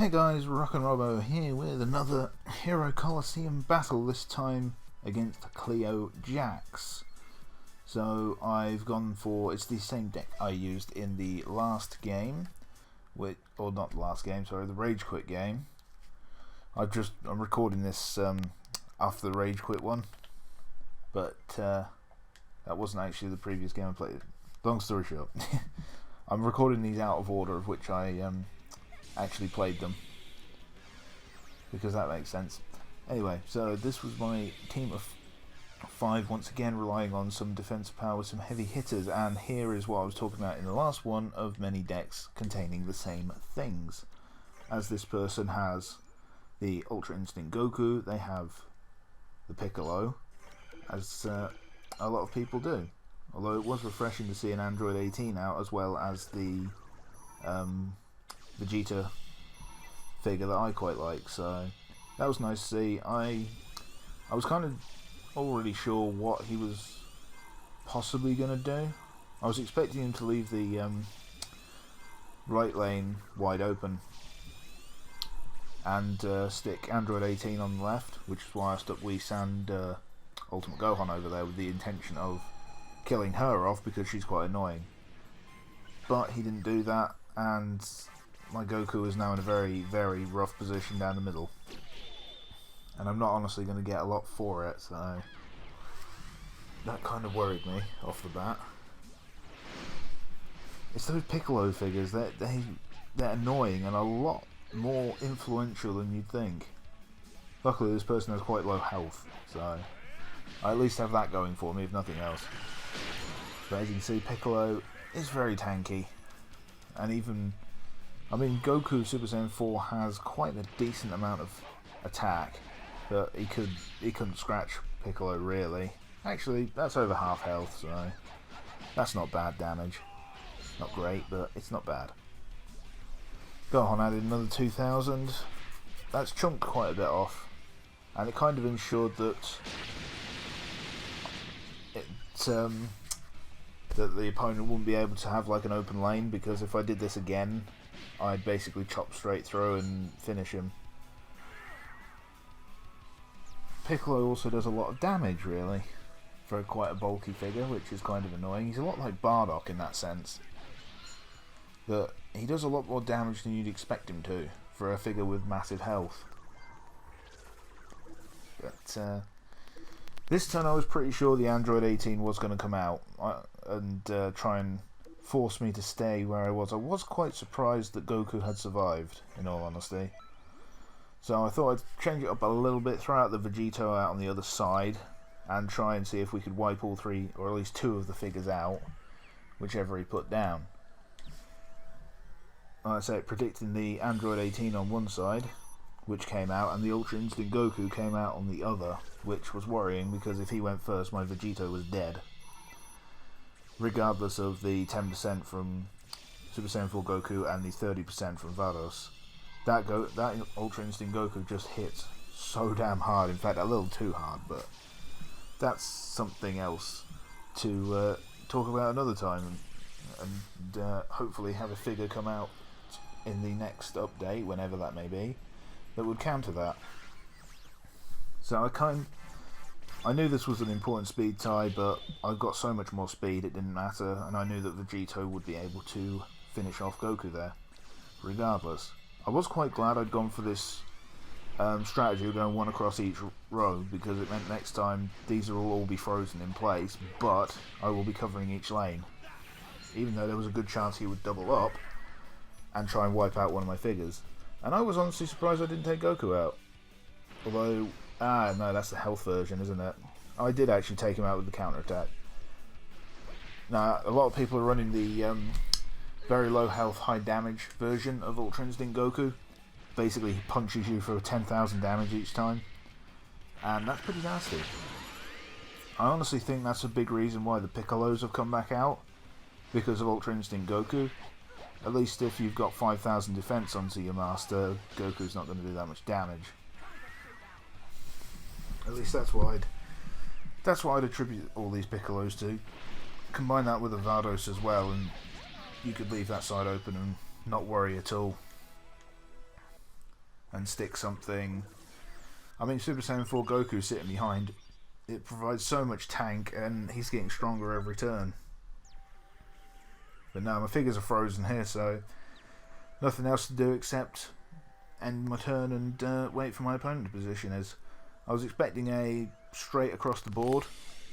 Hey guys, Rock and Robbo here with another Hero Colosseum battle, this time against Cleo Jax. So I've gone for, it's the same deck I used in the last game, or not the last game, sorry, the Rage Quit game. I'm recording this after the Rage Quit one, but that wasn't actually the previous game I played. Long story short, I'm recording these out of order of which I actually played them, because that makes sense. Anyway, so this was my team of 5, once again relying on some defensive power with some heavy hitters, and here is what I was talking about in the last one of many decks containing the same things. As this person has the Ultra Instinct Goku, they have the Piccolo, as a lot of people do. Although it was refreshing to see an Android 18 out, as well as the Vegeta figure that I quite like, so that was nice to see. I was kind of already sure what he was possibly going to do. I was expecting him to leave the right lane wide open and stick Android 18 on the left, which is why I stuck Whis and Ultimate Gohan over there with the intention of killing her off, because she's quite annoying. But he didn't do that, and my Goku is now in a very, very rough position down the middle. And I'm not honestly going to get a lot for it, so that kind of worried me off the bat. It's those Piccolo figures, they're annoying and a lot more influential than you'd think. Luckily this person has quite low health, so I at least have that going for me, if nothing else. But as you can see, Piccolo is very tanky, and even, I mean, Goku Super Saiyan 4 has quite a decent amount of attack, but he couldn't scratch Piccolo really. Actually, that's over half health, so that's not bad damage. Not great, but it's not bad. Gohan added another 2,000. That's chunked quite a bit off, and it kind of ensured that that the opponent wouldn't be able to have like an open lane, because if I did this again, I'd basically chop straight through and finish him. Piccolo also does a lot of damage, really, for quite a bulky figure, which is kind of annoying. He's a lot like Bardock in that sense, but he does a lot more damage than you'd expect him to for a figure with massive health. But this turn I was pretty sure the Android 18 was going to come out and try and force me to stay where I was. I was quite surprised that Goku had survived, in all honesty. So I thought I'd change it up a little bit, throw out the Vegito out on the other side, and try and see if we could wipe all 3, or at least 2 of the figures out, whichever he put down. Like I say, predicting the Android 18 on one side, which came out, and the Ultra Instinct Goku came out on the other, which was worrying, because if he went first, my Vegito was dead. Regardless of the 10% from Super Saiyan 4 Goku and the 30% from Vados. That Ultra Instinct Goku just hits so damn hard, in fact a little too hard, but that's something else to talk about another time, and hopefully have a figure come out in the next update, whenever that may be, that would counter that. So I knew this was an important speed tie, but I got so much more speed it didn't matter, and I knew that Vegito would be able to finish off Goku there, regardless. I was quite glad I'd gone for this strategy of going 1 across each row, because it meant next time these will all be frozen in place, but I will be covering each lane, even though there was a good chance he would double up and try and wipe out one of my figures. And I was honestly surprised I didn't take Goku out. Although, no, that's the health version, isn't it? I did actually take him out with the counter-attack. Now, a lot of people are running the very low health, high damage version of Ultra Instinct Goku. Basically, he punches you for 10,000 damage each time, and that's pretty nasty. I honestly think that's a big reason why the Piccolos have come back out, because of Ultra Instinct Goku. At least if you've got 5,000 defense onto your master, Goku's not going to do that much damage. At least that's what I'd attribute all these Piccolos to. Combine that with a Vados as well, and you could leave that side open and not worry at all. and stick something. I mean, Super Saiyan 4 Goku sitting behind, it provides so much tank, and he's getting stronger every turn. But no, my figures are frozen here, so nothing else to do except end my turn and wait for my opponent to position is. I was expecting a straight across the board,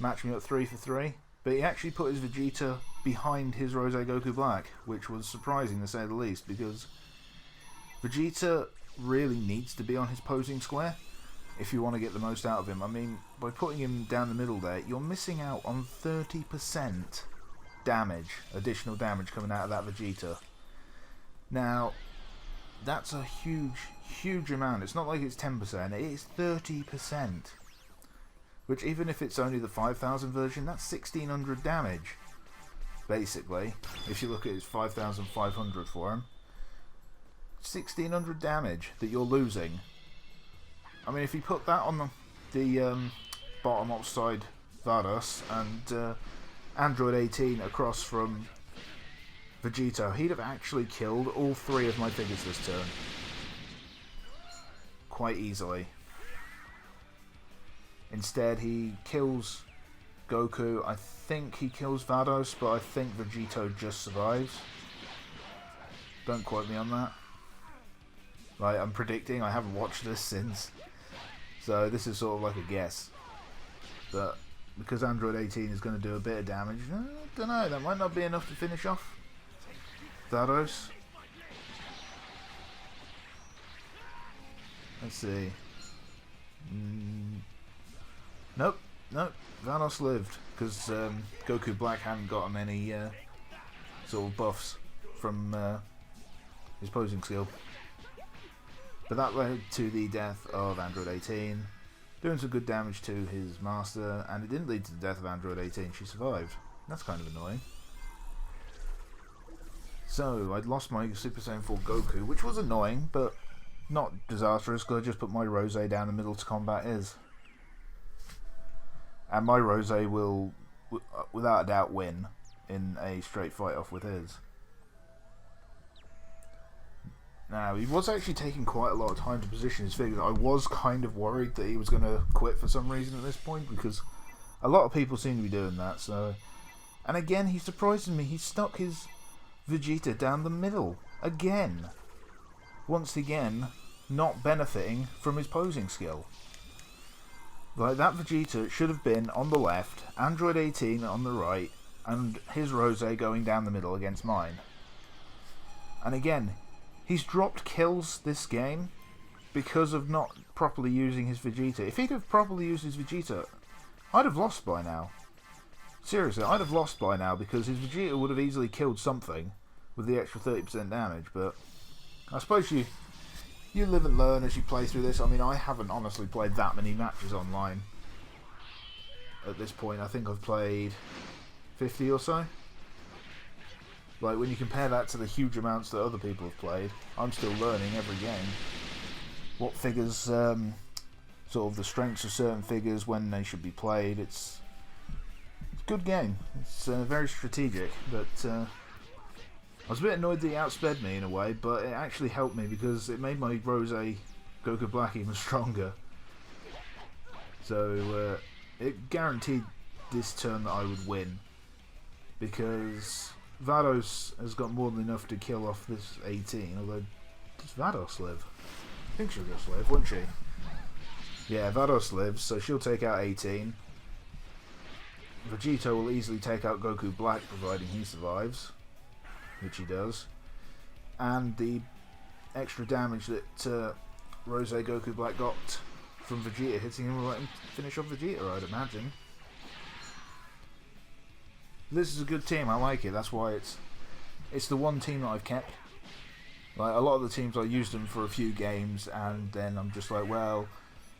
match me up 3 for 3, but he actually put his Vegeta behind his Rose Goku Black, which was surprising to say the least, because Vegeta really needs to be on his posing square if you want to get the most out of him. I mean, by putting him down the middle there, you're missing out on 30% damage, additional damage coming out of that Vegeta. Now, that's a huge amount. It's not like it's 10%, it is 30%. Which, even if it's only the 5000 version, that's 1600 damage, basically. If you look at his 5500 for him, 1600 damage that you're losing. I mean, if you put that on the bottom upside Vados and Android 18 across from Vegeta, he'd have actually killed all 3 of my figures this turn. Quite easily. Instead, he kills Goku. I think he kills Vados, but I think Vegito just survives. Don't quote me on that. Like, I'm predicting. I haven't watched this since. So this is sort of like a guess. But because Android 18 is going to do a bit of damage, I don't know, that might not be enough to finish off Vados. Let's see. Nope. Vados lived because Goku Black hadn't got him any sort of buffs from his posing skill. But that led to the death of Android 18, doing some good damage to his master, and it didn't lead to the death of Android 18. She survived. That's kind of annoying. So I'd lost my Super Saiyan 4 Goku, which was annoying, but not disastrous because I just put my Rose down the middle to combat his. And my Rose will, without a doubt, win in a straight fight off with his. Now, he was actually taking quite a lot of time to position his figures. I was kind of worried that he was going to quit for some reason at this point, because a lot of people seem to be doing that. So, and again, he surprised me. He stuck his Vegeta down the middle. Again. Once again, not benefiting from his posing skill. Like, that Vegeta should have been on the left, Android 18 on the right, and his Rose going down the middle against mine. And again, he's dropped kills this game because of not properly using his Vegeta. If he'd have properly used his Vegeta, I'd have lost by now. Seriously, I'd have lost by now because his Vegeta would have easily killed something with the extra 30% damage. But I suppose you live and learn as you play through this. I mean, I haven't honestly played that many matches online at this point. I think I've played 50 or so. Like, when you compare that to the huge amounts that other people have played, I'm still learning every game. What figures, sort of the strengths of certain figures, when they should be played. It's a good game. It's very strategic, but I was a bit annoyed that he outsped me in a way, but it actually helped me because it made my Rose Goku Black even stronger. So it guaranteed this turn that I would win, because Vados has got more than enough to kill off this 18, although does Vados live? I think she'll just live, wouldn't she? Yeah, Vados lives, so she'll take out 18. Vegito will easily take out Goku Black, providing he survives, which he does. And the extra damage that Rose Goku Black got from Vegeta hitting him will let him finish off Vegeta, I'd imagine. This is a good team, I like it, that's why it's the one team that I've kept. Like, a lot of the teams I used them for a few games and then I'm just like, well,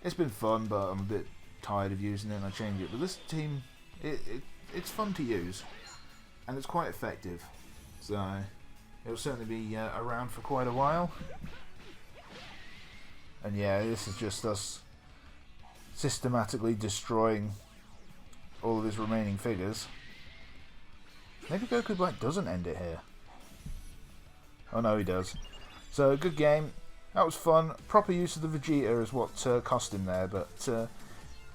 it's been fun but I'm a bit tired of using it and I change it. But this team, it's fun to use and it's quite effective, so it'll certainly be around for quite a while. And yeah, this is just us systematically destroying all of his remaining figures. Maybe Goku Black doesn't end it here. Oh no, he does. So, good game. that was fun. Proper use of the Vegeta is what cost him there, but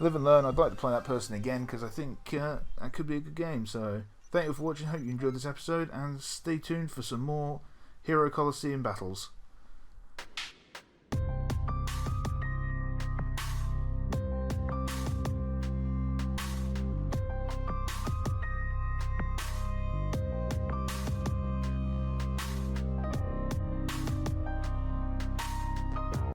live and learn. I'd like to play that person again because I think that could be a good game. So thank you for watching. Hope you enjoyed this episode, and stay tuned for some more Hero Colosseum battles.